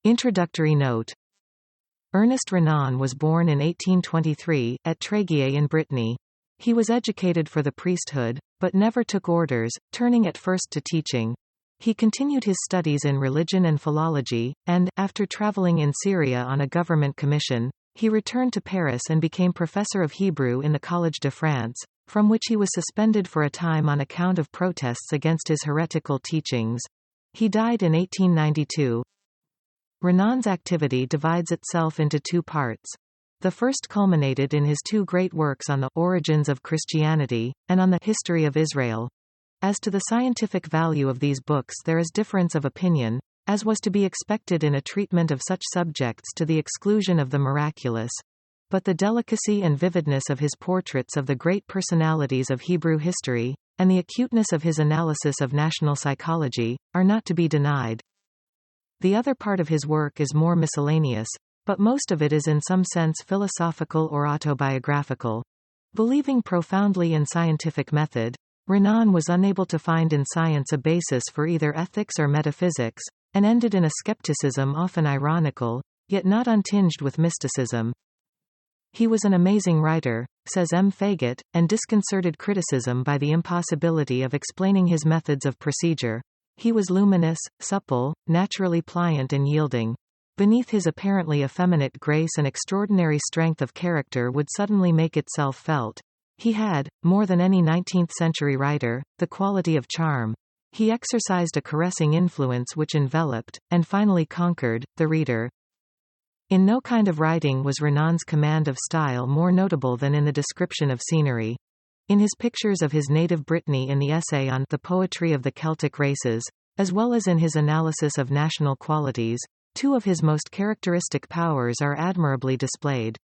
Introductory note. Ernest Renan was born in 1823, at Tréguier in Brittany. He was educated for the priesthood, but never took orders, turning at first to teaching. He continued his studies in religion and philology, and, after traveling in Syria on a government commission, he returned to Paris and became professor of Hebrew in the Collège de France, from which he was suspended for a time on account of protests against his heretical teachings. He died in 1892. Renan's activity divides itself into two parts. The first culminated in his two great works on the origins of Christianity, and on the history of Israel. As to the scientific value of these books there is difference of opinion, as was to be expected in a treatment of such subjects to the exclusion of the miraculous. But the delicacy and vividness of his portraits of the great personalities of Hebrew history, and the acuteness of his analysis of national psychology, are not to be denied. The other part of his work is more miscellaneous, but most of it is in some sense philosophical or autobiographical. Believing profoundly in scientific method, Renan was unable to find in science a basis for either ethics or metaphysics, and ended in a skepticism often ironical, yet not untinged with mysticism. He was an amazing writer, says M. Faget, and disconcerted criticism by the impossibility of explaining his methods of procedure. He was luminous, supple, naturally pliant and yielding. Beneath his apparently effeminate grace an extraordinary strength of character would suddenly make itself felt. He had, more than any 19th-century writer, the quality of charm. He exercised a caressing influence which enveloped, and finally conquered, the reader. In no kind of writing was Renan's command of style more notable than in the description of scenery. In his pictures of his native Brittany in the essay on The Poetry of the Celtic Races, as well as in his analysis of national qualities, two of his most characteristic powers are admirably displayed.